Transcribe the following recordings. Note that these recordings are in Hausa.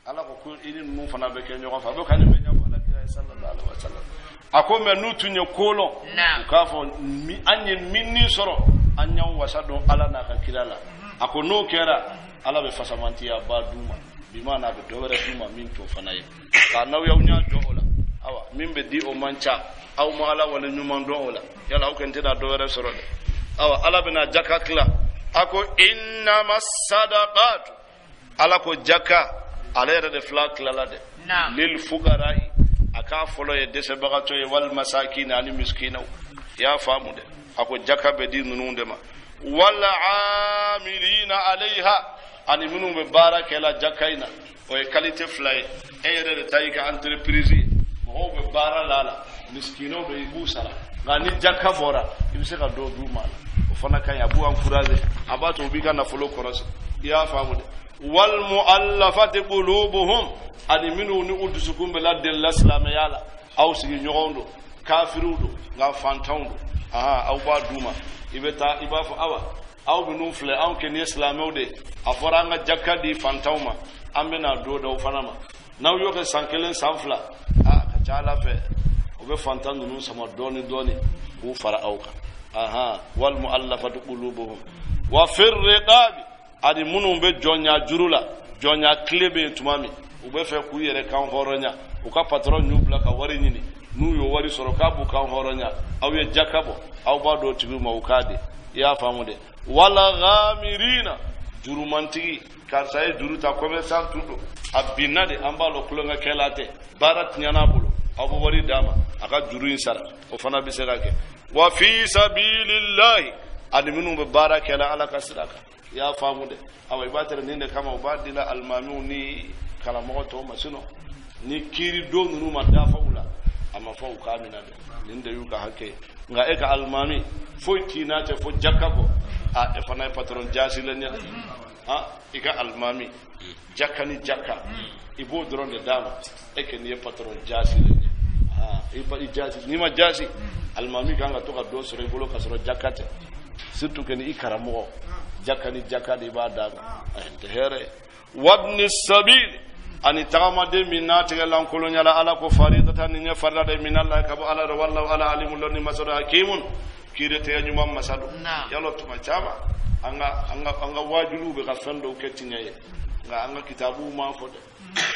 ala ko ini mu fana be ke nyoga fa be kan be nyam ala kira sallallahu alaihi wasallam ako me nutu nye kolo ka fo mi anyen minni soro anyan wasado ala na ka kirala ako no kera ala be fasamanti ya baduma bima na be dowere duma min to fana ye ka naw yaw nya dola awa min be di o mancha aw ma ala wala nyuma dola yala o kente da dowere soro de awa ala be na jakakla ako inna masadaqat ala ko jaka ala yere de flak la de lil fuqara'i aka folo ye dese bagato ye wal masakin ani miskina ya famu de ako jaka be di nununde ma wala amilina alaiha ani minu be baraka la jakaina o e qualité flay e yere de tayika entreprise mo be bara lala miskino be ibusara ngani jaka bora ibise ka do du mala o fana kan abu encourager abato bi kana folo koros ya famu de wal muallafati qulubuhum ani minu ni udusukum be la del islam yala aw sigi nyogondo kafirudo nga fantawndo aw ba duma ibeta ibafu awa aw binu fle aw ken islamo de afora nga jakadi fantawma amena do do fanama naw yo ke sankelen sanfla ka chala fe o be fantandu nu sama doni bu fara awka wal muallafati qulubuhum wa fir riqabi adi munu be jonya jurula jonya klebe tumami ube fe ku yere kan horonya u ka patron nyubla ka wari nyini nu yo wari soro ka bu kan horonya aw ye jakabo aw ba do tibi mawkade ya famude wala ghamirina jurumantigi karsa e juruta commerçant tudo abinade ambalo kulonga kelate barat nyana bulu aw bo wari dama aka juru insara o fana bi serake wa fi sabilillahi adi minu be barakela ala kasraka ya famude aw ibatere ninde kama ubadila almanuni kala moto masino ni kiri do nunu ma dafa ula ama fa ukamina de ninde yuka hake nga eka almami foi tinate fo jakako e fana patron jasi lenya ika almami jakani jakka ibo dronde dama eke ni patron jasi lenya iba jasi ni ma jasi almami kanga to ka do sore bolo ka soro jakate surtout que ni ikaramo jakani jakade ba daga here wabni sabil ani tagamade minati galan kolonya la ala ko faridatan ni farda de minalla ka ala wallahu ala alimul lani masad hakimun kirete ya nyuma masadu yalo tuma chama anga wajulu be ka fendo ketinya ye nga anga kitabu ma fode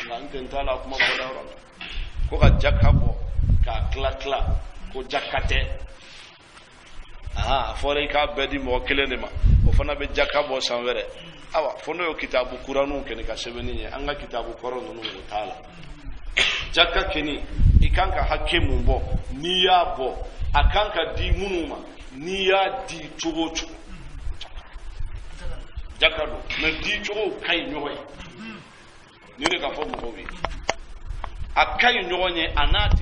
nga intentala kuma foda ron ko ka jakabo ka kla ko jakate fore ka bedi mo kelene ma o fana be jakabo sanwere awa fono yo kitabu qur'anu kene ka sebeni anga kitabu qur'anu no taala jakka keni ikanka hakimu mbo niya bo akanka di munuma niya di chugo jakka do me di chugo kai nyoy ni re ka fo mo bi akai nyoye anati